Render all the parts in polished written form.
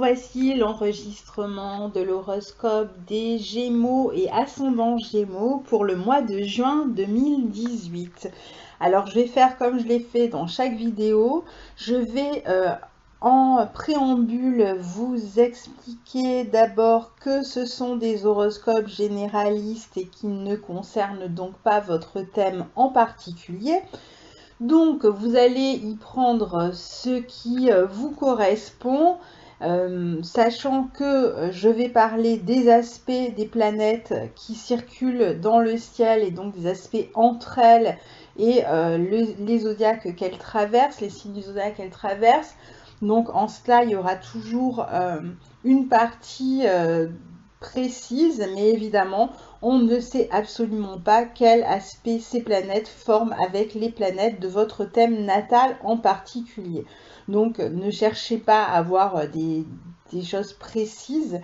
voici l'enregistrement de l'horoscope des Gémeaux et ascendant Gémeaux pour le mois de juin 2018. Alors je vais faire comme je l'ai fait dans chaque vidéo. Je vais en préambule vous expliquer d'abord que ce sont des horoscopes généralistes et qui ne concernent donc pas votre thème en particulier. Donc, vous allez y prendre ce qui vous correspond, sachant que je vais parler des aspects des planètes qui circulent dans le ciel et donc des aspects entre elles et les zodiaques qu'elles traversent, les signes du zodiaque qu'elles traversent. Donc, en cela, il y aura toujours une partie précise, mais évidemment, on ne sait absolument pas quel aspect ces planètes forment avec les planètes de votre thème natal en particulier. Donc, ne cherchez pas à avoir des choses précises.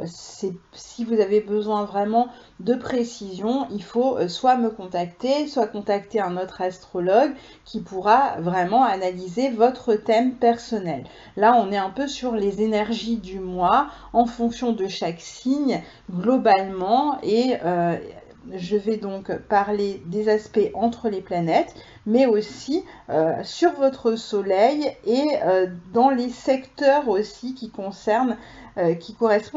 Si vous avez besoin vraiment de précision, il faut soit me contacter, soit contacter un autre astrologue qui pourra vraiment analyser votre thème personnel. Là, on est un peu sur les énergies du mois en fonction de chaque signe globalement et je vais donc parler des aspects entre les planètes, mais aussi sur votre soleil et dans les secteurs aussi qui correspondent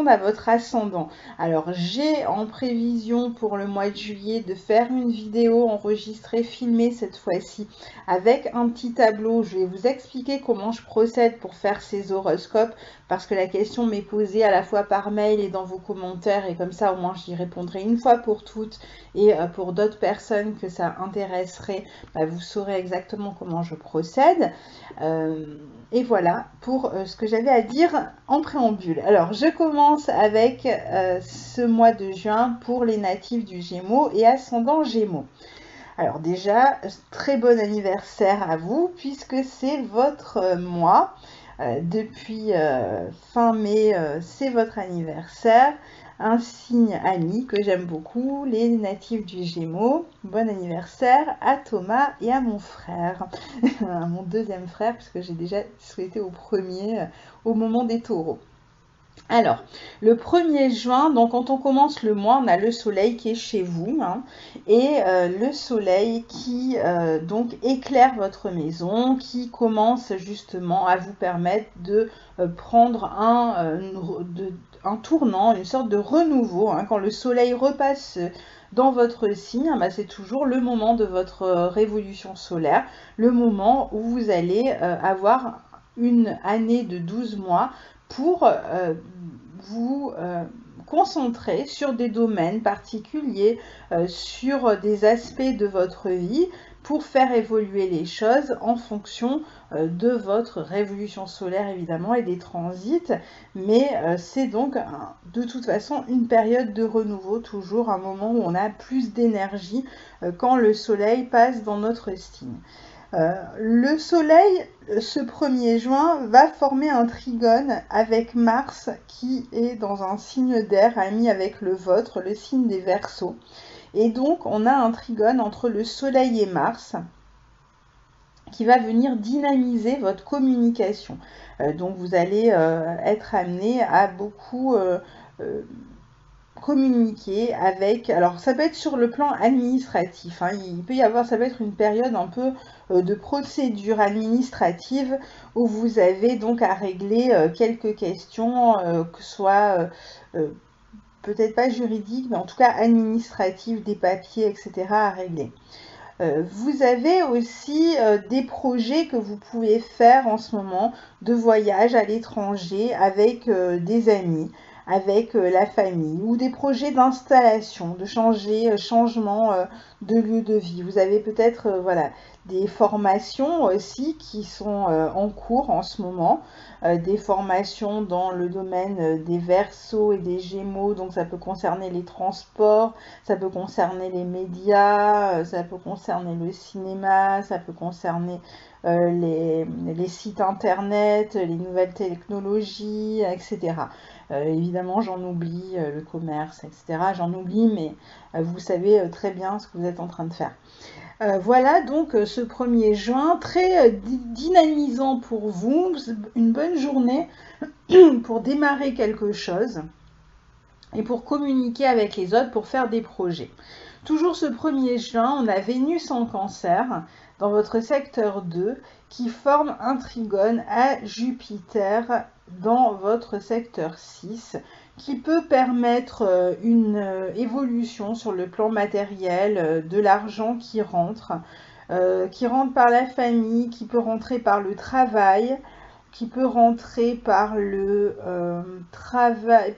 à votre ascendant. Alors j'ai en prévision pour le mois de juillet de faire une vidéo enregistrée, filmée cette fois-ci avec un petit tableau. Je vais vous expliquer comment je procède pour faire ces horoscopes parce que la question m'est posée à la fois par mail et dans vos commentaires et comme ça au moins j'y répondrai une fois pour toutes et pour d'autres personnes que ça intéresserait, vous saurez exactement comment je procède. Et voilà pour ce que j'avais à dire en préambule. Alors je commence avec ce mois de juin pour les natifs du Gémeaux et ascendant Gémeaux. Alors déjà, très bon anniversaire à vous puisque c'est votre mois. Depuis fin mai, c'est votre anniversaire. Un signe ami que j'aime beaucoup, les natifs du Gémeaux. Bon anniversaire à Thomas et à mon frère, à mon deuxième frère, puisque j'ai déjà souhaité au premier au moment des taureaux. Alors, le 1er juin, donc quand on commence le mois, on a le soleil qui est chez vous, et le soleil qui donc éclaire votre maison, qui commence justement à vous permettre de prendre un tournant, une sorte de renouveau. Quand le soleil repasse dans votre signe, c'est toujours le moment de votre révolution solaire, le moment où vous allez avoir une année de 12 mois pour vous concentrer sur des domaines particuliers, sur des aspects de votre vie pour faire évoluer les choses en fonction de votre révolution solaire évidemment et des transits, mais c'est donc de toute façon une période de renouveau, toujours un moment où on a plus d'énergie quand le soleil passe dans notre signe. Le soleil, ce 1er juin, va former un trigone avec Mars qui est dans un signe d'air ami avec le vôtre, le signe des Verseaux. Et donc, on a un trigone entre le soleil et Mars qui va venir dynamiser votre communication. Donc, vous allez être amené à beaucoup communiquer avec, alors ça peut être sur le plan administratif, il peut y avoir, ça peut être une période un peu de procédure administrative où vous avez donc à régler quelques questions, que ce soit peut-être pas juridiques, mais en tout cas administratives, des papiers, etc. à régler. Vous avez aussi des projets que vous pouvez faire en ce moment de voyage à l'étranger avec des amis, avec la famille ou des projets d'installation, de changement de lieu de vie. Vous avez peut-être voilà, des formations aussi qui sont en cours en ce moment, des formations dans le domaine des Verseaux et des Gémeaux, donc ça peut concerner les transports, ça peut concerner les médias, ça peut concerner le cinéma, ça peut concerner les sites internet, les nouvelles technologies, etc. Évidemment, j'en oublie, le commerce, etc. J'en oublie, mais vous savez très bien ce que vous êtes en train de faire. Voilà donc ce 1er juin, très dynamisant pour vous, une bonne journée pour démarrer quelque chose et pour communiquer avec les autres, pour faire des projets. Toujours ce 1er juin, on a Vénus en Cancer dans votre secteur 2 qui forme un trigone à Jupiter dans votre secteur 6 qui peut permettre une évolution sur le plan matériel, de l'argent qui rentre par la famille, qui peut rentrer par le travail, qui peut rentrer par le travail,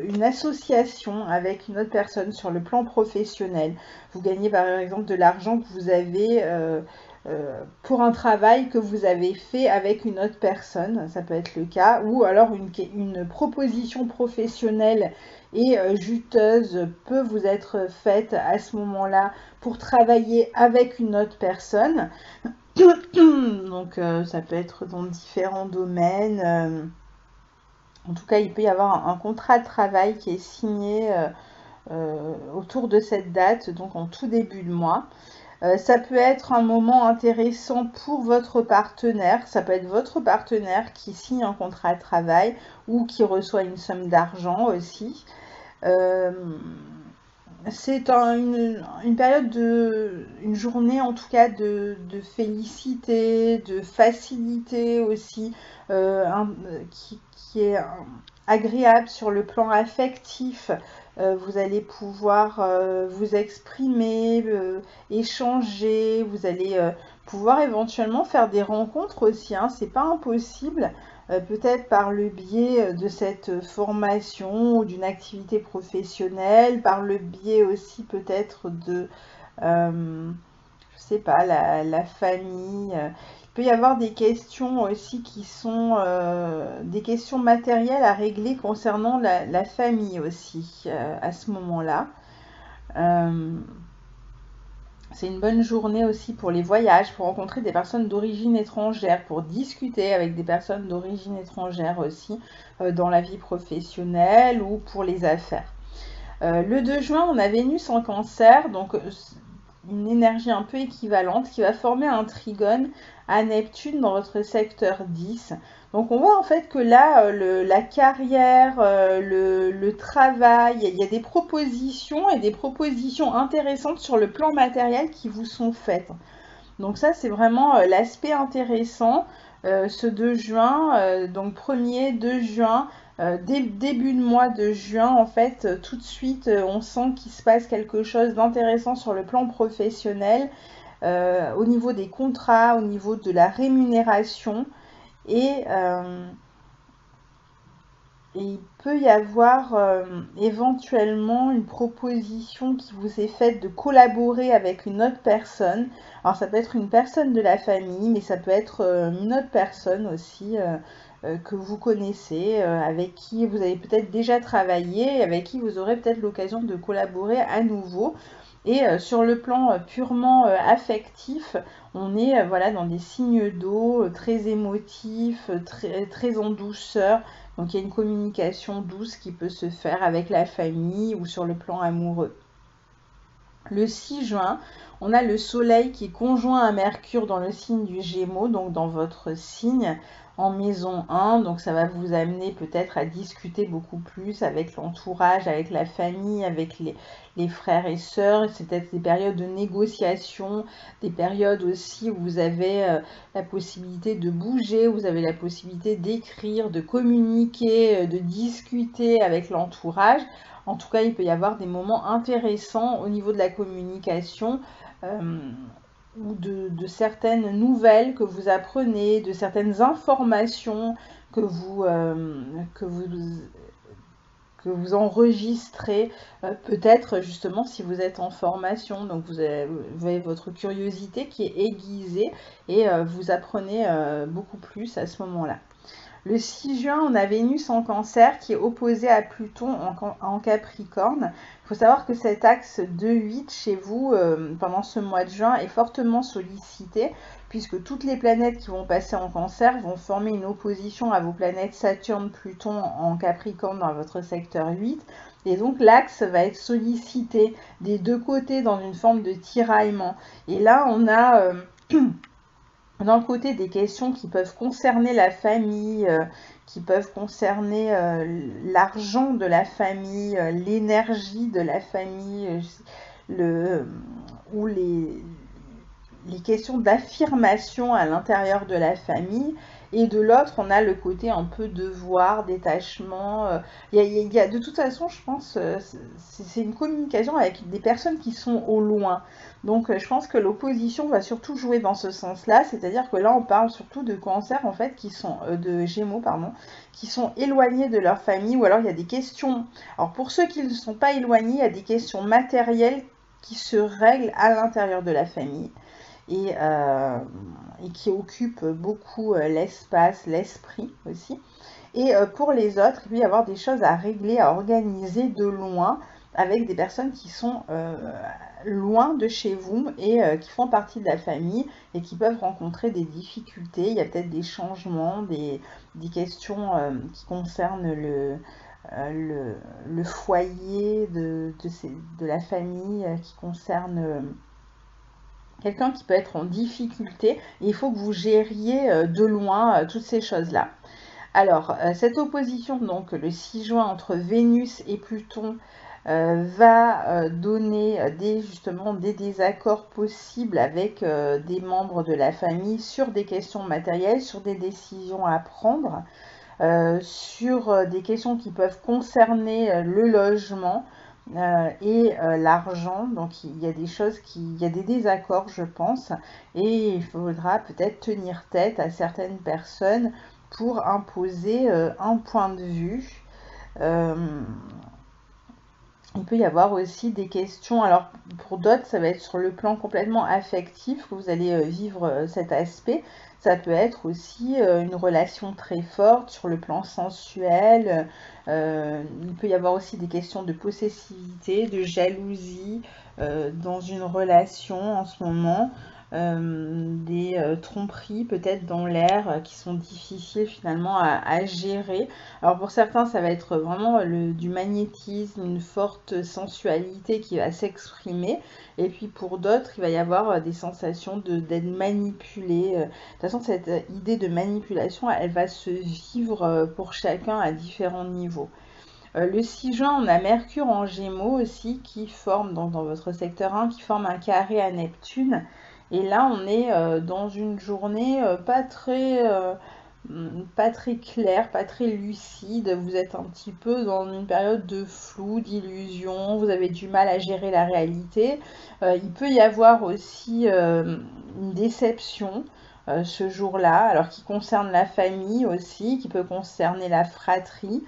une association avec une autre personne sur le plan professionnel. Vous gagnez par exemple de l'argent que vous avez pour un travail que vous avez fait avec une autre personne, ça peut être le cas, ou alors une proposition professionnelle et juteuse peut vous être faite à ce moment-là pour travailler avec une autre personne. Donc ça peut être dans différents domaines. En tout cas, il peut y avoir un contrat de travail qui est signé autour de cette date, donc en tout début de mois. Ça peut être un moment intéressant pour votre partenaire. Ça peut être votre partenaire qui signe un contrat de travail ou qui reçoit une somme d'argent aussi. C'est une période une journée en tout cas de félicité, de facilité aussi, qui est agréable sur le plan affectif. Vous allez pouvoir vous exprimer, échanger, vous allez pouvoir éventuellement faire des rencontres aussi, hein, c'est pas impossible. Peut-être par le biais de cette formation ou d'une activité professionnelle, par le biais aussi peut-être de, je sais pas, la famille. Il peut y avoir des questions aussi qui sont des questions matérielles à régler concernant la famille aussi à ce moment-là. C'est une bonne journée aussi pour les voyages, pour rencontrer des personnes d'origine étrangère, pour discuter avec des personnes d'origine étrangère aussi dans la vie professionnelle ou pour les affaires. Le 2 juin, on a Vénus en Cancer, donc une énergie un peu équivalente qui va former un trigone à Neptune dans votre secteur 10. Donc on voit en fait que là, la carrière, le travail, il y a des propositions et des propositions intéressantes sur le plan matériel qui vous sont faites. Donc ça, c'est vraiment l'aspect intéressant. Ce 2 juin, donc 1er, 2 juin, début de mois de juin, en fait, tout de suite, on sent qu'il se passe quelque chose d'intéressant sur le plan professionnel, au niveau des contrats, au niveau de la rémunération. Et il peut y avoir éventuellement une proposition qui vous est faite de collaborer avec une autre personne. Alors ça peut être une personne de la famille, mais ça peut être une autre personne aussi que vous connaissez, avec qui vous avez peut-être déjà travaillé, avec qui vous aurez peut-être l'occasion de collaborer à nouveau. Et sur le plan purement affectif, on est voilà, dans des signes d'eau très émotifs, très en douceur. Donc il y a une communication douce qui peut se faire avec la famille ou sur le plan amoureux. Le 6 juin, on a le soleil qui est conjoint à Mercure dans le signe du Gémeaux, donc dans votre signe en maison 1. Donc ça va vous amener peut-être à discuter beaucoup plus avec l'entourage, avec la famille, avec les frères et sœurs. C'est peut-être des périodes de négociation, des périodes aussi où vous avez la possibilité de bouger, où vous avez la possibilité d'écrire, de communiquer, de discuter avec l'entourage. En tout cas, il peut y avoir des moments intéressants au niveau de la communication ou de certaines nouvelles que vous apprenez, de certaines informations que vous enregistrez, peut-être justement si vous êtes en formation, donc vous avez votre curiosité qui est aiguisée et vous apprenez beaucoup plus à ce moment-là. Le 6 juin, on a Vénus en Cancer qui est opposée à Pluton en Capricorne. Il faut savoir que cet axe 2-8 chez vous, pendant ce mois de juin, est fortement sollicité puisque toutes les planètes qui vont passer en Cancer vont former une opposition à vos planètes Saturne, Pluton en Capricorne dans votre secteur 8. Et donc l'axe va être sollicité des deux côtés dans une forme de tiraillement. Et là, on a d'un côté des questions qui peuvent concerner la famille, qui peuvent concerner l'argent de la famille, l'énergie de la famille, ou les questions d'affirmation à l'intérieur de la famille. Et de l'autre, on a le côté un peu devoir, détachement. Il y a de toute façon, je pense, c'est une communication avec des personnes qui sont au loin. Donc, je pense que l'opposition va surtout jouer dans ce sens-là. C'est-à-dire que là, on parle surtout de Cancer, en fait, de Gémeaux, pardon, qui sont éloignés de leur famille. Ou alors, il y a des questions. Alors, pour ceux qui ne sont pas éloignés, il y a des questions matérielles qui se règlent à l'intérieur de la famille. Et qui occupe beaucoup l'espace, l'esprit aussi. Et pour les autres, il peut y avoir des choses à régler, à organiser de loin, avec des personnes qui sont loin de chez vous et qui font partie de la famille et qui peuvent rencontrer des difficultés. Il y a peut-être des changements, des questions qui concernent le foyer de la famille, qui concernent quelqu'un qui peut être en difficulté, et il faut que vous gériez de loin toutes ces choses-là. Alors, cette opposition, donc le 6 juin, entre Vénus et Pluton, va donner justement des désaccords possibles avec des membres de la famille sur des questions matérielles, sur des décisions à prendre, sur des questions qui peuvent concerner le logement, et l'argent. Donc il y a des choses il y a des désaccords, je pense, et il faudra peut-être tenir tête à certaines personnes pour imposer un point de vue. Il peut y avoir aussi des questions, alors pour d'autres ça va être sur le plan complètement affectif que vous allez vivre cet aspect. Ça peut être aussi une relation très forte sur le plan sensuel. Il peut y avoir aussi des questions de possessivité, de jalousie dans une relation en ce moment. Des tromperies peut-être dans l'air qui sont difficiles finalement à gérer. Alors pour certains ça va être vraiment du magnétisme, une forte sensualité qui va s'exprimer, et puis pour d'autres il va y avoir des sensations d'être manipulé. De toute façon cette idée de manipulation elle va se vivre pour chacun à différents niveaux. Le 6 juin, on a Mercure en Gémeaux aussi qui forme, dans votre secteur 1, qui forme un carré à Neptune. Et là, on est dans une journée pas très claire, pas très lucide. Vous êtes un petit peu dans une période de flou, d'illusion. Vous avez du mal à gérer la réalité. Il peut y avoir aussi une déception ce jour-là, alors qui concerne la famille aussi, qui peut concerner la fratrie.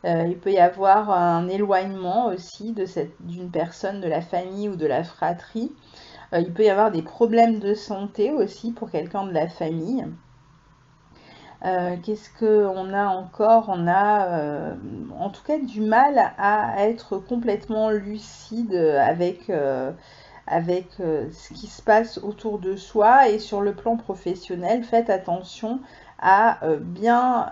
Il peut y avoir un éloignement aussi d'une personne de la famille ou de la fratrie. Il peut y avoir des problèmes de santé aussi pour quelqu'un de la famille. Qu'est-ce qu'on a encore? On a en tout cas du mal à être complètement lucide avec ce qui se passe autour de soi. Et sur le plan professionnel, faites attention à bien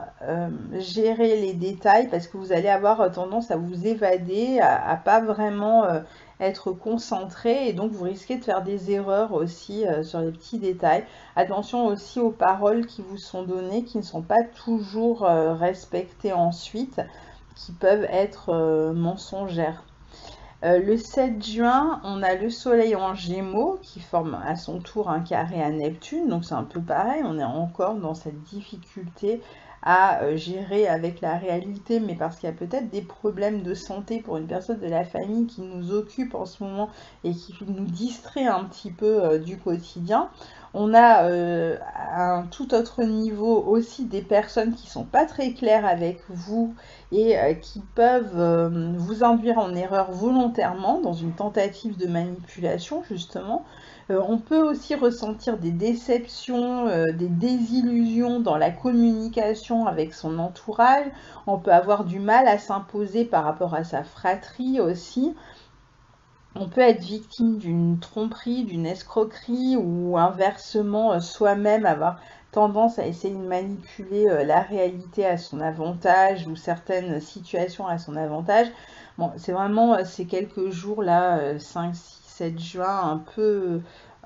gérer les détails, parce que vous allez avoir tendance à vous évader, à pas vraiment être concentré, et donc vous risquez de faire des erreurs aussi sur les petits détails. Attention aussi aux paroles qui vous sont données, qui ne sont pas toujours respectées ensuite, qui peuvent être mensongères. Le 7 juin, on a le soleil en Gémeaux qui forme à son tour un carré à Neptune. Donc c'est un peu pareil, on est encore dans cette difficulté à gérer avec la réalité, mais parce qu'il y a peut-être des problèmes de santé pour une personne de la famille qui nous occupe en ce moment et qui nous distrait un petit peu du quotidien. On a à un tout autre niveau aussi des personnes qui sont pas très claires avec vous et qui peuvent vous induire en erreur volontairement dans une tentative de manipulation justement. On peut aussi ressentir des déceptions, des désillusions dans la communication avec son entourage. On peut avoir du mal à s'imposer par rapport à sa fratrie aussi. On peut être victime d'une tromperie, d'une escroquerie ou inversement soi-même avoir tendance à essayer de manipuler la réalité à son avantage ou certaines situations à son avantage. Bon, c'est vraiment ces quelques jours là, 5, 6, 7 juin,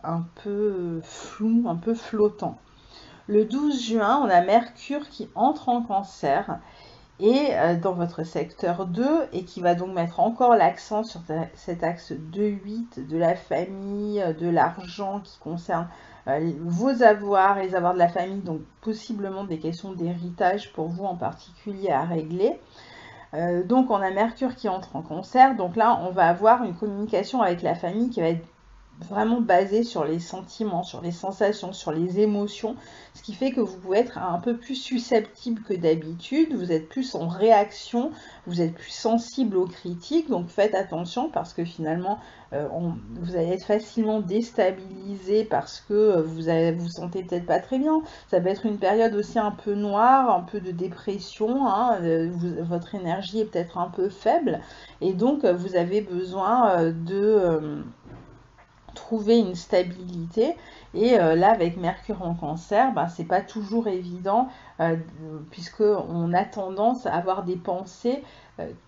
un peu flou, un peu flottant. Le 12 juin, on a Mercure qui entre en Cancer et dans votre secteur 2 et qui va donc mettre encore l'accent sur cet axe 2-8 de la famille, de l'argent qui concerne vos avoirs, les avoirs de la famille, donc possiblement des questions d'héritage pour vous en particulier à régler. Donc on a Mercure qui entre en Cancer, donc là on va avoir une communication avec la famille qui va être vraiment basé sur les sentiments, sur les sensations, sur les émotions, ce qui fait que vous pouvez être un peu plus susceptible que d'habitude, vous êtes plus en réaction, vous êtes plus sensible aux critiques, donc faites attention parce que finalement vous allez être facilement déstabilisé parce que vous sentez peut-être pas très bien. Ça peut être une période aussi un peu noire, un peu de dépression, hein, votre énergie est peut-être un peu faible et donc vous avez besoin de trouver une stabilité et là avec Mercure en Cancer c'est pas toujours évident puisque on a tendance à avoir des pensées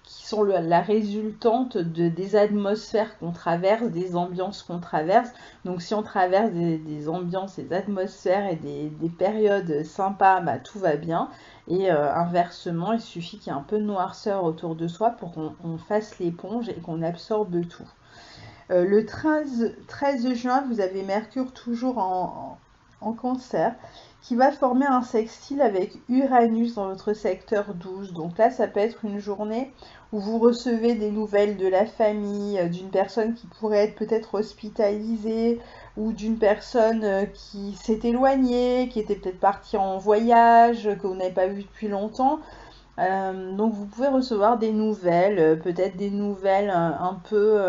qui sont la résultante des atmosphères qu'on traverse, des ambiances qu'on traverse. Donc si on traverse des ambiances, des atmosphères et des périodes sympas, tout va bien. Et inversement, il suffit qu'il y ait un peu de noirceur autour de soi pour qu'on fasse l'éponge et qu'on absorbe tout. Le 13 juin, vous avez Mercure toujours en Cancer qui va former un sextile avec Uranus dans votre secteur 12. Donc là, ça peut être une journée où vous recevez des nouvelles de la famille, d'une personne qui pourrait être peut-être hospitalisée ou d'une personne qui s'est éloignée, qui était peut-être partie en voyage, que vous n'avez pas vu depuis longtemps. Donc vous pouvez recevoir des nouvelles, peut-être des nouvelles un peu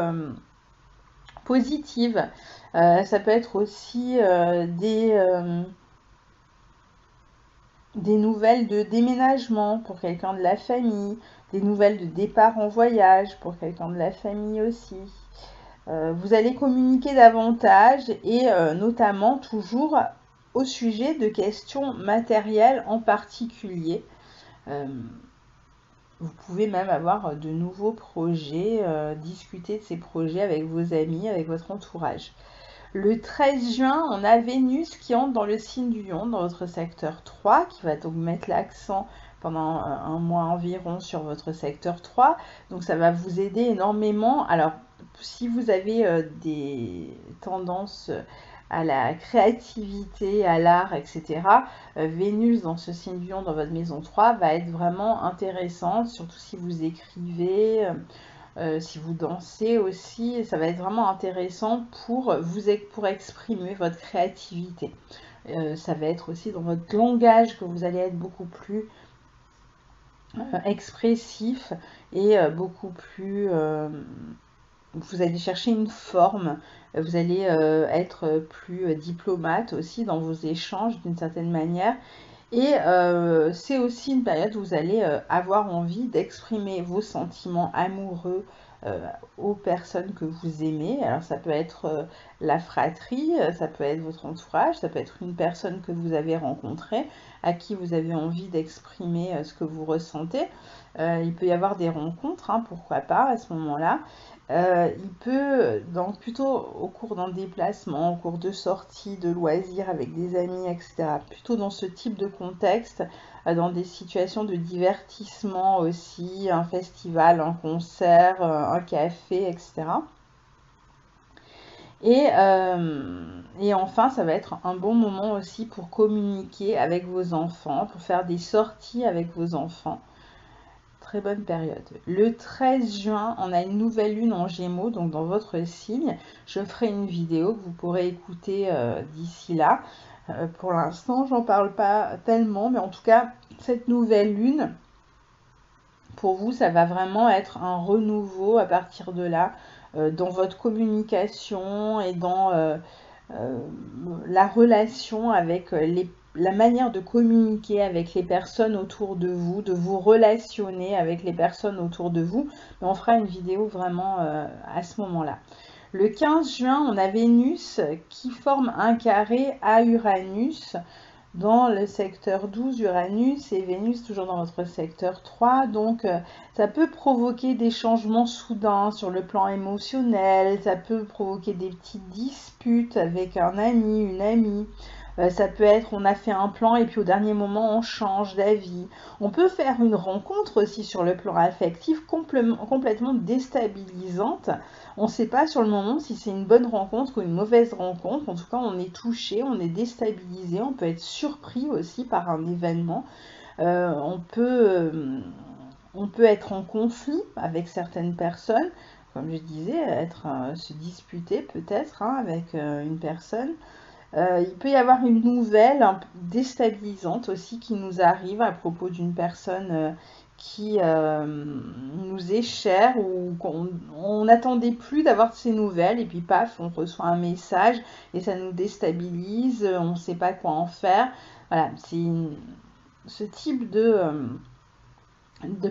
positives. Ça peut être aussi des nouvelles de déménagement pour quelqu'un de la famille, des nouvelles de départ en voyage pour quelqu'un de la famille aussi. Vous allez communiquer davantage et notamment toujours au sujet de questions matérielles en particulier. Vous pouvez même avoir de nouveaux projets, discuter de ces projets avec vos amis, avec votre entourage. Le 13 juin, on a Vénus qui entre dans le signe du Lion, dans votre secteur 3, qui va donc mettre l'accent pendant un mois environ sur votre secteur 3. Donc ça va vous aider énormément. Alors, si vous avez des tendances à la créativité, à l'art, etc., Vénus dans ce signe du Lion, dans votre maison 3, va être vraiment intéressante, surtout si vous écrivez. Si vous dansez aussi, ça va être vraiment intéressant pour exprimer votre créativité. Ça va être aussi dans votre langage que vous allez être beaucoup plus expressif et beaucoup plus... vous allez chercher une forme, vous allez être plus diplomate aussi dans vos échanges d'une certaine manière. Et c'est aussi une période où vous allez avoir envie d'exprimer vos sentiments amoureux aux personnes que vous aimez. Alors ça peut être la fratrie, ça peut être votre entourage, ça peut être une personne que vous avez rencontrée, à qui vous avez envie d'exprimer ce que vous ressentez. Il peut y avoir des rencontres, hein, pourquoi pas à ce moment-là. Il peut, plutôt au cours d'un déplacement, au cours de sorties, de loisirs avec des amis, etc., plutôt dans ce type de contexte, dans des situations de divertissement aussi, un festival, un concert, un café, etc. Et enfin, ça va être un bon moment aussi pour communiquer avec vos enfants, pour faire des sorties avec vos enfants. Très bonne période. Le 13 juin, on a une nouvelle lune en Gémeaux, donc dans votre signe. Je ferai une vidéo que vous pourrez écouter d'ici là. Pour l'instant, j'en parle pas tellement, mais en tout cas, cette nouvelle lune, pour vous, ça va vraiment être un renouveau à partir de là, dans votre communication et dans la relation avec la manière de communiquer avec les personnes autour de vous, de vous relationner avec les personnes autour de vous. Mais on fera une vidéo vraiment à ce moment-là. Le 15 juin, on a Vénus qui forme un carré à Uranus dans le secteur 12, Uranus et Vénus toujours dans votre secteur 3. Donc, ça peut provoquer des changements soudains sur le plan émotionnel, ça peut provoquer des petites disputes avec un ami, une amie. Ça peut être, on a fait un plan et puis au dernier moment, on change d'avis. On peut faire une rencontre aussi sur le plan affectif complètement déstabilisante. On ne sait pas sur le moment si c'est une bonne rencontre ou une mauvaise rencontre. En tout cas, on est touché, on est déstabilisé. On peut être surpris aussi par un événement. On peut être en conflit avec certaines personnes. Comme je disais, se disputer peut-être avec une personne. Il peut y avoir une nouvelle un peu déstabilisante aussi qui nous arrive à propos d'une personne qui nous est chère ou qu'on n'attendait plus d'avoir de ces nouvelles et puis paf, on reçoit un message et ça nous déstabilise, on ne sait pas quoi en faire. Voilà, c'est ce type de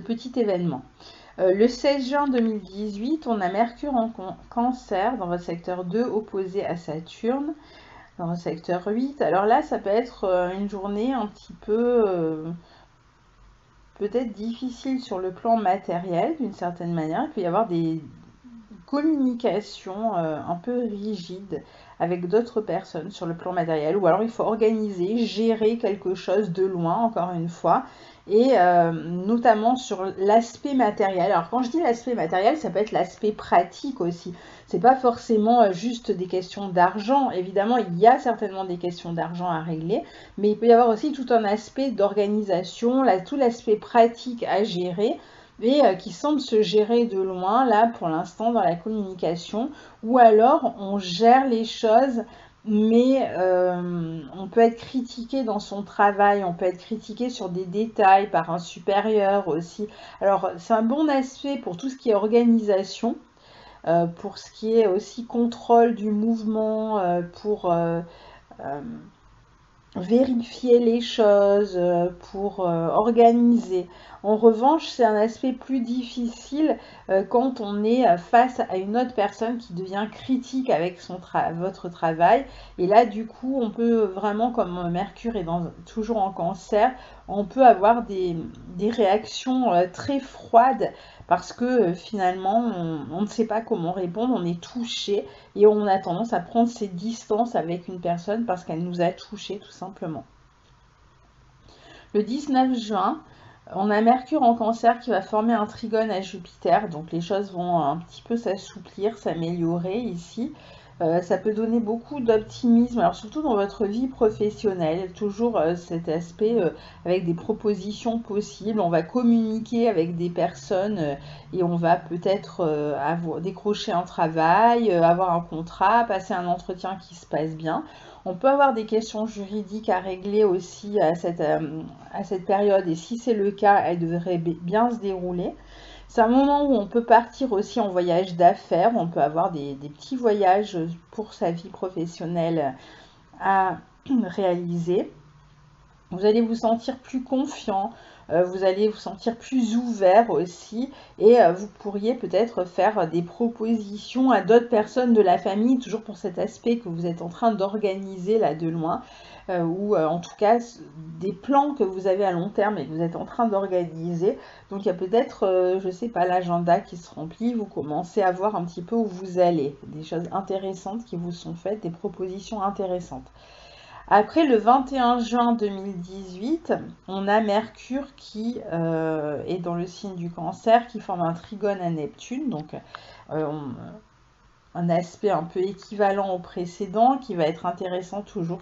petit événement. Le 16 juin 2018, on a Mercure en Cancer dans votre secteur 2 opposé à Saturne. Dans le secteur 8. Alors là, ça peut être une journée un petit peu peut-être difficile sur le plan matériel d'une certaine manière. Il peut y avoir des communications un peu rigides avec d'autres personnes sur le plan matériel. Ou alors il faut organiser, gérer quelque chose de loin, encore une fois. Et notamment sur l'aspect matériel. Alors quand je dis l'aspect matériel, ça peut être l'aspect pratique aussi. C'est pas forcément juste des questions d'argent. Évidemment, il y a certainement des questions d'argent à régler, mais il peut y avoir aussi tout un aspect d'organisation, tout l'aspect pratique à gérer et qui semble se gérer de loin là pour l'instant dans la communication. Ou alors on gère les choses mais on peut être critiqué dans son travail, on peut être critiqué sur des détails par un supérieur aussi. Alors c'est un bon aspect pour tout ce qui est organisation, pour ce qui est aussi contrôle du mouvement, pour vérifier les choses, pour organiser. En revanche, c'est un aspect plus difficile quand on est face à une autre personne qui devient critique avec votre travail. Et là, du coup, on peut vraiment, comme Mercure est toujours en Cancer, on peut avoir des réactions très froides parce que finalement, on ne sait pas comment répondre, on est touché et on a tendance à prendre ses distances avec une personne parce qu'elle nous a touché tout simplement. Le 19 juin, on a Mercure en Cancer qui va former un trigone à Jupiter, donc les choses vont un petit peu s'assouplir, s'améliorer ici. Ça peut donner beaucoup d'optimisme, alors surtout dans votre vie professionnelle, toujours cet aspect avec des propositions possibles. On va communiquer avec des personnes et on va peut-être décrocher un travail, avoir un contrat, passer un entretien qui se passe bien. On peut avoir des questions juridiques à régler aussi à cette période et si c'est le cas, elles devraient bien se dérouler. C'est un moment où on peut partir aussi en voyage d'affaires, on peut avoir des petits voyages pour sa vie professionnelle à réaliser. Vous allez vous sentir plus confiant, vous allez vous sentir plus ouvert aussi et vous pourriez peut-être faire des propositions à d'autres personnes de la famille, toujours pour cet aspect que vous êtes en train d'organiser là de loin ou en tout cas des plans que vous avez à long terme et que vous êtes en train d'organiser. Donc il y a peut-être, je ne sais pas, l'agenda qui se remplit, vous commencez à voir un petit peu où vous allez, des choses intéressantes qui vous sont faites, des propositions intéressantes. Après le 21 juin 2018, on a Mercure qui est dans le signe du Cancer, qui forme un trigone à Neptune, donc un aspect un peu équivalent au précédent, qui va être intéressant toujours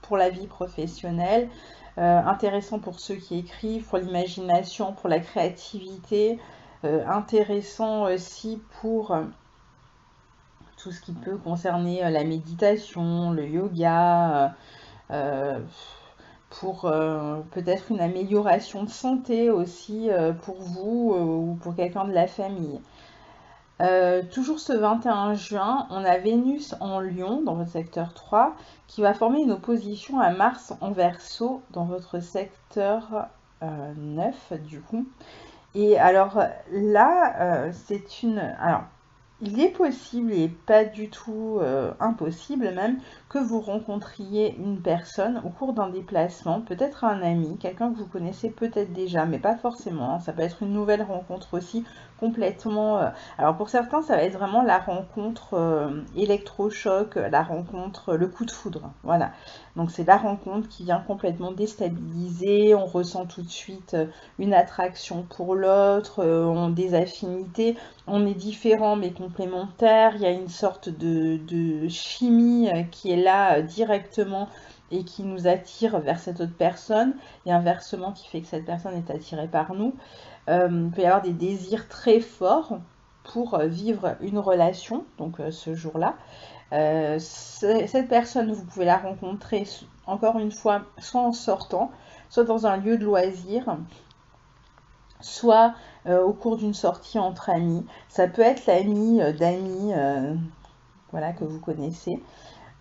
pour la vie professionnelle, intéressant pour ceux qui écrivent, pour l'imagination, pour la créativité, intéressant aussi pour tout ce qui peut concerner la méditation, le yoga, pour peut-être une amélioration de santé aussi pour vous ou pour quelqu'un de la famille. Toujours ce 21 juin, on a Vénus en Lion dans votre secteur 3 qui va former une opposition à Mars en Verseau dans votre secteur 9 du coup. Et alors là, c'est une... Alors, il est possible et pas du tout impossible même que vous rencontriez une personne au cours d'un déplacement, peut-être un ami, quelqu'un que vous connaissez peut-être déjà, mais pas forcément, hein. Ça peut être une nouvelle rencontre aussi complètement... Alors pour certains, ça va être vraiment la rencontre électrochoc, la rencontre, le coup de foudre. Voilà. Donc c'est la rencontre qui vient complètement déstabiliser, on ressent tout de suite une attraction pour l'autre, des affinités, on est différents mais complémentaires, il y a une sorte de chimie qui est là directement et qui nous attire vers cette autre personne, et inversement qui fait que cette personne est attirée par nous. Il peut y avoir des désirs très forts pour vivre une relation, donc ce jour-là. Cette personne, vous pouvez la rencontrer, encore une fois, soit en sortant, soit dans un lieu de loisir, soit au cours d'une sortie entre amis. Ça peut être l'ami d'amis voilà, que vous connaissez.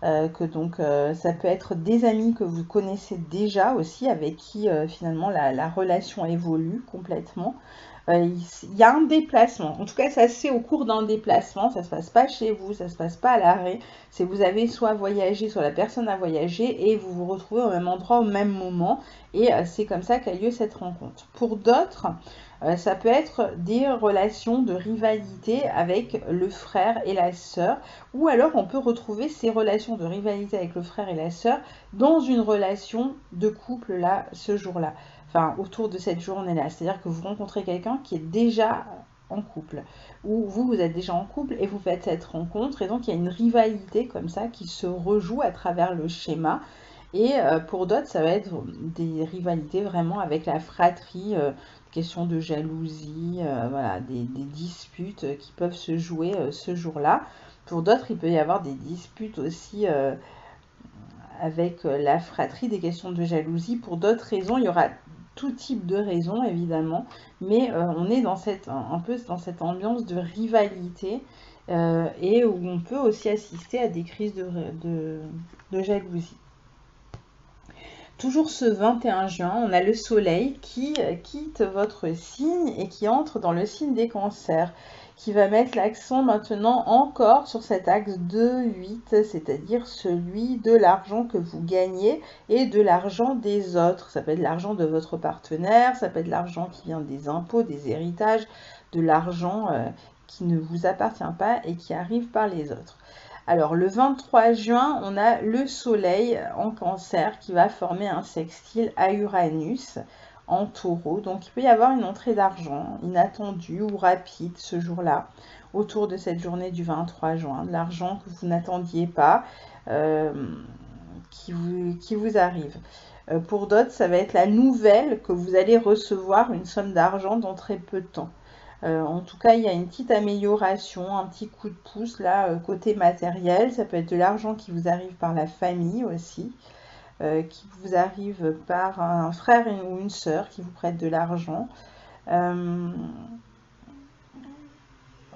Ça peut être des amis que vous connaissez déjà aussi, avec qui finalement la relation évolue complètement. Il y a un déplacement. En tout cas, ça se fait au cours d'un déplacement. Ça se passe pas chez vous, ça se passe pas à l'arrêt. C'est vous avez soit voyagé, soit la personne a voyagé et vous vous retrouvez au même endroit au même moment. Et c'est comme ça qu'a lieu cette rencontre. Pour d'autres, ça peut être des relations de rivalité avec le frère et la sœur. Ou alors, on peut retrouver ces relations de rivalité avec le frère et la sœur dans une relation de couple là, ce jour-là. Enfin, autour de cette journée-là. C'est-à-dire que vous rencontrez quelqu'un qui est déjà en couple, ou vous êtes déjà en couple et vous faites cette rencontre, et donc il y a une rivalité comme ça qui se rejoue à travers le schéma. Et pour d'autres, ça va être des rivalités vraiment avec la fratrie, question de jalousie, voilà, des disputes qui peuvent se jouer ce jour-là. Pour d'autres, il peut y avoir des disputes aussi avec la fratrie, des questions de jalousie. Pour d'autres raisons, il y aura tout type de raisons évidemment, mais on est dans un peu dans cette ambiance de rivalité et où on peut aussi assister à des crises de jalousie. Toujours ce 21 juin, on a le soleil qui quitte votre signe et qui entre dans le signe des cancers, qui va mettre l'accent maintenant encore sur cet axe 2-8, c'est-à-dire celui de l'argent que vous gagnez et de l'argent des autres. Ça peut être l'argent de votre partenaire, ça peut être l'argent qui vient des impôts, des héritages, de l'argent qui ne vous appartient pas et qui arrive par les autres. Alors le 23 juin, on a le soleil en cancer qui va former un sextile à Uranus en taureau. Donc il peut y avoir une entrée d'argent inattendue ou rapide ce jour-là, autour de cette journée du 23 juin, de l'argent que vous n'attendiez pas, qui vous arrive. Pour d'autres, ça va être la nouvelle que vous allez recevoir une somme d'argent dans très peu de temps. En tout cas, il y a une petite amélioration, un petit coup de pouce là, côté matériel. Ça peut être de l'argent qui vous arrive par la famille aussi, qui vous arrive par un frère ou une sœur qui vous prête de l'argent.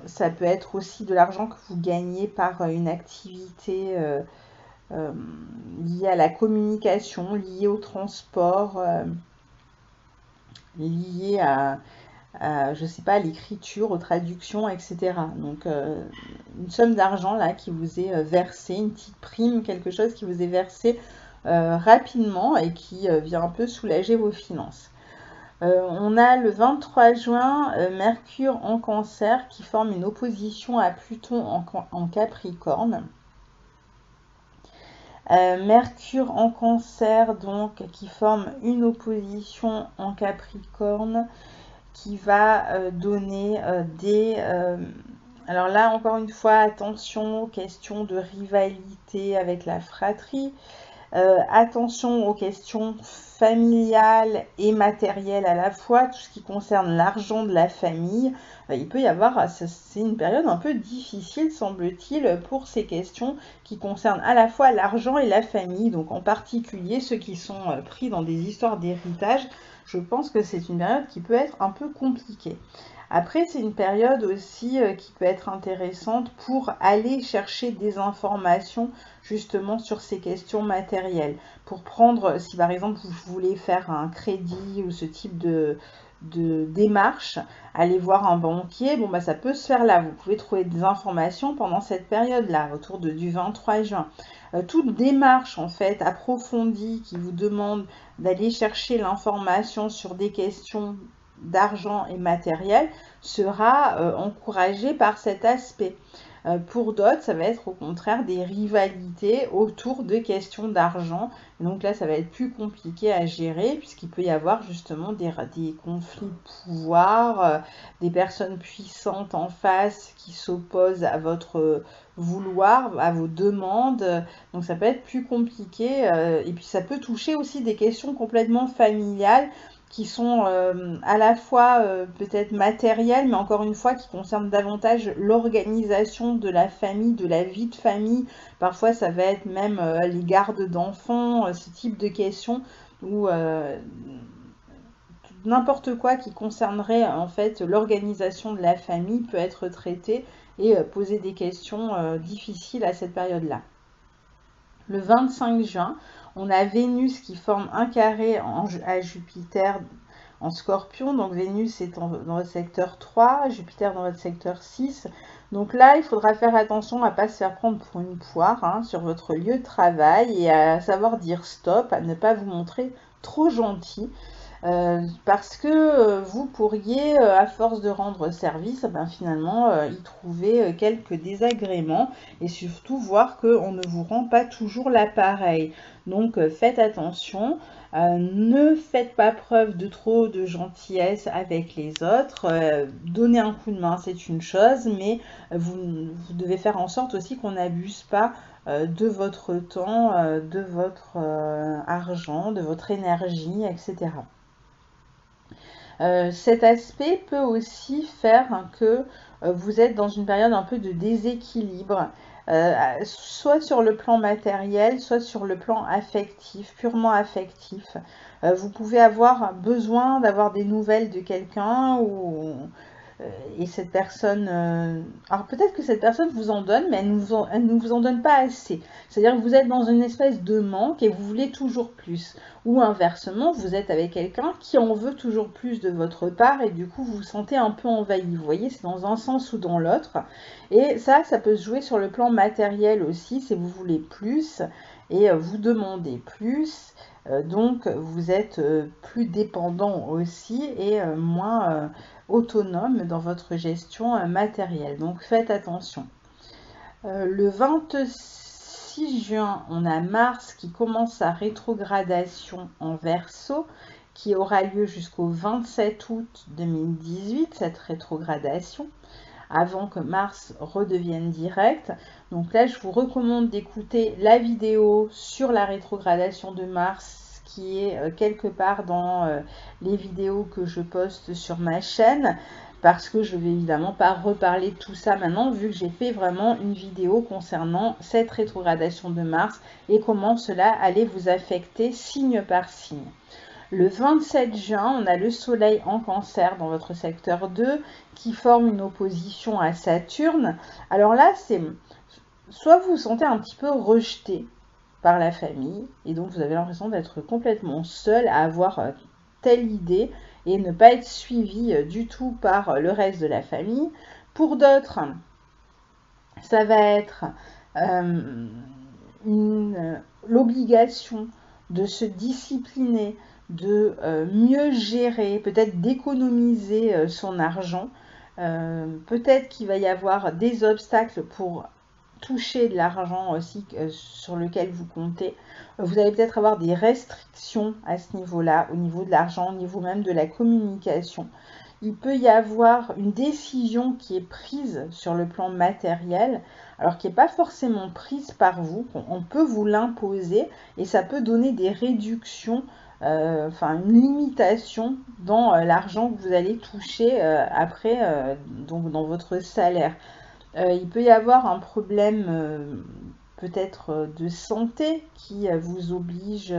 Ça peut être aussi de l'argent que vous gagnez par une activité liée à la communication, liée au transport, liée à je sais pas, l'écriture, aux traductions, etc. Donc, une somme d'argent là qui vous est versée, une petite prime, quelque chose qui vous est versé rapidement et qui vient un peu soulager vos finances. On a le 23 juin, Mercure en Cancer qui forme une opposition à Pluton en Capricorne. Mercure en Cancer, donc, qui forme une opposition en Capricorne, qui va donner alors là, encore une fois, attention aux questions de rivalité avec la fratrie. Attention aux questions familiales et matérielles à la fois, tout ce qui concerne l'argent de la famille. Il peut y avoir, c'est une période un peu difficile, semble-t-il, pour ces questions qui concernent à la fois l'argent et la famille, donc en particulier ceux qui sont pris dans des histoires d'héritage. Je pense que c'est une période qui peut être un peu compliquée. Après, c'est une période aussi qui peut être intéressante pour aller chercher des informations justement sur ces questions matérielles. Pour prendre, si par exemple vous voulez faire un crédit ou ce type de démarche, aller voir un banquier, bon bah ça peut se faire là. Vous pouvez trouver des informations pendant cette période-là, autour du 23 juin. Toute démarche en fait approfondie qui vous demande d'aller chercher l'information sur des questions d'argent et matériel sera encouragée par cet aspect. Pour d'autres, ça va être au contraire des rivalités autour de questions d'argent. Donc là, ça va être plus compliqué à gérer puisqu'il peut y avoir justement des conflits de pouvoir, des personnes puissantes en face qui s'opposent à votre vouloir, à vos demandes. Donc ça peut être plus compliqué et puis ça peut toucher aussi des questions complètement familiales qui sont à la fois peut-être matérielles, mais encore une fois qui concernent davantage l'organisation de la famille, de la vie de famille. Parfois, ça va être même les gardes d'enfants, ce type de questions où n'importe quoi qui concernerait en fait l'organisation de la famille peut être traité et poser des questions difficiles à cette période-là. Le 25 juin, on a Vénus qui forme un carré à Jupiter en Scorpion. Donc Vénus est dans votre secteur 3, Jupiter dans votre secteur 6. Donc là, il faudra faire attention à ne pas se faire prendre pour une poire sur votre lieu de travail et à savoir dire stop, à ne pas vous montrer trop gentil. Parce que vous pourriez, à force de rendre service, finalement y trouver quelques désagréments et surtout voir qu'on ne vous rend pas toujours l'appareil. Donc faites attention, ne faites pas preuve de trop de gentillesse avec les autres. Donner un coup de main, c'est une chose, mais vous devez faire en sorte aussi qu'on n'abuse pas de votre temps, de votre argent, de votre énergie, etc. Cet aspect peut aussi faire que vous êtes dans une période un peu de déséquilibre, soit sur le plan matériel, soit sur le plan affectif, purement affectif. Vous pouvez avoir besoin d'avoir des nouvelles de quelqu'un et cette personne, alors peut-être que cette personne vous en donne, mais elle ne vous en donne pas assez. C'est-à-dire que vous êtes dans une espèce de manque et vous voulez toujours plus. Ou inversement, vous êtes avec quelqu'un qui en veut toujours plus de votre part et du coup vous vous sentez un peu envahi. Vous voyez, c'est dans un sens ou dans l'autre. Et ça peut se jouer sur le plan matériel aussi, si vous voulez plus et vous demandez plus. Donc vous êtes plus dépendant aussi et moins autonome dans votre gestion matérielle. Donc faites attention. Le 26 juin, on a Mars qui commence sa rétrogradation en Verseau, qui aura lieu jusqu'au 27 août 2018, cette rétrogradation, avant que Mars redevienne direct. Donc là, je vous recommande d'écouter la vidéo sur la rétrogradation de Mars, qui est quelque part dans les vidéos que je poste sur ma chaîne, parce que je ne vais évidemment pas reparler de tout ça maintenant, vu que j'ai fait vraiment une vidéo concernant cette rétrogradation de Mars et comment cela allait vous affecter signe par signe. Le 27 juin, on a le Soleil en Cancer dans votre secteur 2 qui forme une opposition à Saturne. Alors là, c'est soit vous vous sentez un petit peu rejeté par la famille et donc vous avez l'impression d'être complètement seul à avoir telle idée et ne pas être suivi du tout par le reste de la famille. Pour d'autres, ça va être l'obligation de se discipliner, de mieux gérer, peut-être d'économiser son argent. Peut-être qu'il va y avoir des obstacles pour toucher de l'argent aussi sur lequel vous comptez. Vous allez peut-être avoir des restrictions à ce niveau-là, au niveau de l'argent, au niveau même de la communication. Il peut y avoir une décision qui est prise sur le plan matériel, alors qui n'est pas forcément prise par vous. On peut vous l'imposer et ça peut donner des réductions, une limitation dans l'argent que vous allez toucher après donc dans votre salaire. Il peut y avoir un problème peut-être de santé qui vous oblige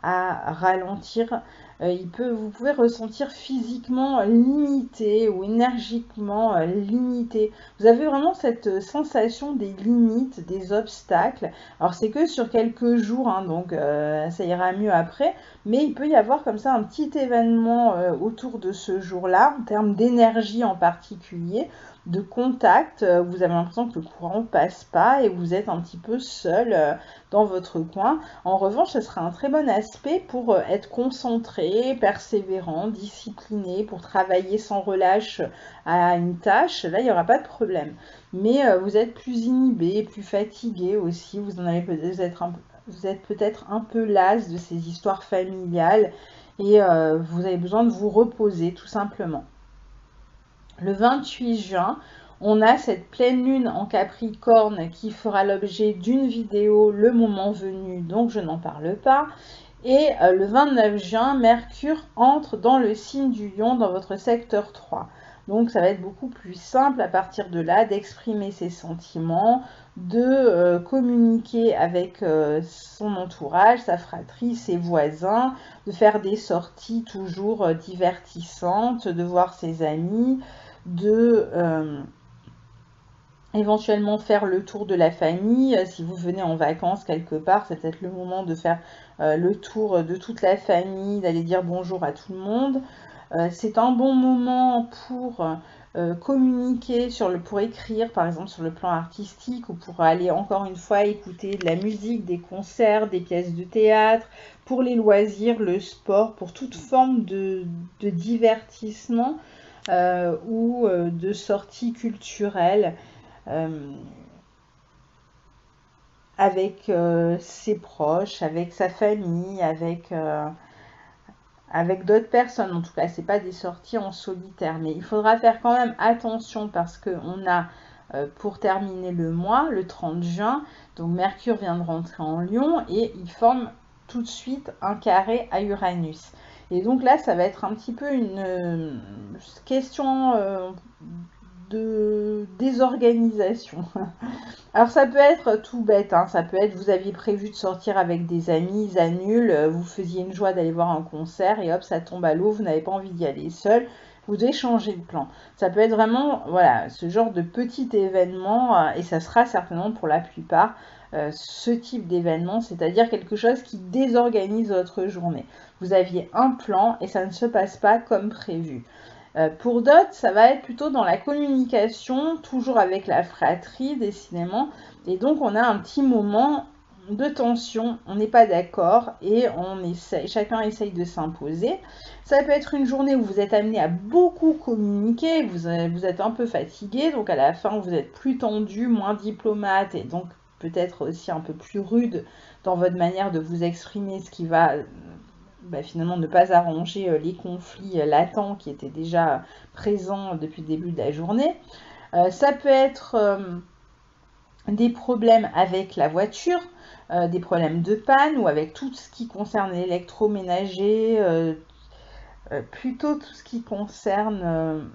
à ralentir. Vous pouvez ressentir physiquement limité ou énergiquement limité. Vous avez vraiment cette sensation des limites, des obstacles. Alors c'est que sur quelques jours, hein, donc ça ira mieux après. Mais il peut y avoir comme ça un petit événement autour de ce jour-là, en termes d'énergie en particulier, de contact. Vous avez l'impression que le courant ne passe pas et vous êtes un petit peu seul dans votre coin. En revanche, ce sera un très bon aspect pour être concentré, persévérant, discipliné, pour travailler sans relâche à une tâche. Là, il n'y aura pas de problème. Mais vous êtes plus inhibé, plus fatigué aussi. Vous êtes peut-être un peu las de ces histoires familiales et vous avez besoin de vous reposer tout simplement. Le 28 juin, on a cette pleine lune en Capricorne qui fera l'objet d'une vidéo le moment venu, donc je n'en parle pas. Et le 29 juin, Mercure entre dans le signe du Lion dans votre secteur 3. Donc ça va être beaucoup plus simple à partir de là d'exprimer ses sentiments, de communiquer avec son entourage, sa fratrie, ses voisins, de faire des sorties toujours divertissantes, de voir ses amis, de éventuellement faire le tour de la famille. Si vous venez en vacances quelque part, c'est peut-être le moment de faire le tour de toute la famille, d'aller dire bonjour à tout le monde. C'est un bon moment pour communiquer pour écrire, par exemple sur le plan artistique, ou pour aller encore une fois écouter de la musique, des concerts, des pièces de théâtre, pour les loisirs, le sport, pour toute forme de divertissement ou de sortie culturelle avec ses proches, avec sa famille, avec d'autres personnes. En tout cas, c'est pas des sorties en solitaire, mais il faudra faire quand même attention parce qu'on a pour terminer le mois, le 30 juin, donc Mercure vient de rentrer en Lion et il forme tout de suite un carré à Uranus. Et donc là, ça va être un petit peu une question de désorganisation. Alors ça peut être tout bête, hein, ça peut être vous aviez prévu de sortir avec des amis, ils annulent, vous faisiez une joie d'aller voir un concert et hop ça tombe à l'eau, vous n'avez pas envie d'y aller seul, vous devez changer de plan. Ça peut être vraiment voilà ce genre de petit événement et ça sera certainement pour la plupart ce type d'événement, c'est-à-dire quelque chose qui désorganise votre journée. Vous aviez un plan et ça ne se passe pas comme prévu. Pour d'autres, ça va être plutôt dans la communication, toujours avec la fratrie, décidément. Et donc, on a un petit moment de tension, on n'est pas d'accord et chacun essaye de s'imposer. Ça peut être une journée où vous êtes amené à beaucoup communiquer, vous êtes un peu fatigué, donc à la fin, vous êtes plus tendu, moins diplomate et donc peut-être aussi un peu plus rude dans votre manière de vous exprimer, ce qui va finalement ne pas arranger les conflits latents qui étaient déjà présents depuis le début de la journée. Ça peut être des problèmes avec la voiture, des problèmes de panne ou avec tout ce qui concerne l'électroménager, plutôt tout ce qui concerne,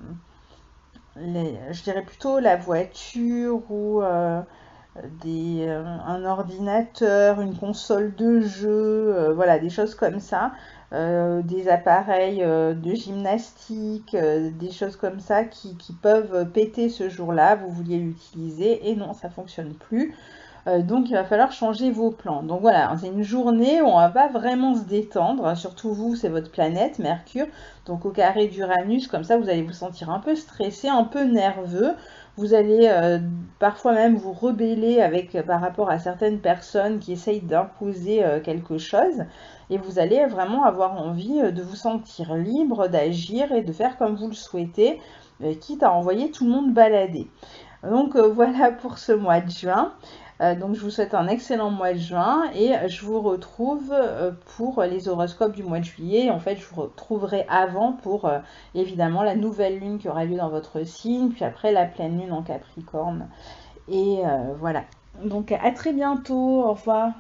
je dirais plutôt la voiture ou un ordinateur, une console de jeu, voilà, des choses comme ça, des appareils de gymnastique, des choses comme ça qui peuvent péter ce jour-là, vous vouliez l'utiliser et non, ça fonctionne plus. Donc il va falloir changer vos plans. Donc voilà, c'est une journée où on va pas vraiment se détendre, surtout vous, c'est votre planète, Mercure, donc au carré d'Uranus, comme ça vous allez vous sentir un peu stressé, un peu nerveux. Vous allez parfois même vous rebeller par rapport à certaines personnes qui essayent d'imposer quelque chose. Et vous allez vraiment avoir envie de vous sentir libre, d'agir et de faire comme vous le souhaitez, quitte à envoyer tout le monde balader. Donc voilà pour ce mois de juin. Donc je vous souhaite un excellent mois de juin et je vous retrouve pour les horoscopes du mois de juillet. En fait, je vous retrouverai avant pour évidemment la nouvelle lune qui aura lieu dans votre signe, puis après la pleine lune en Capricorne. Et voilà. Donc à très bientôt. Au revoir.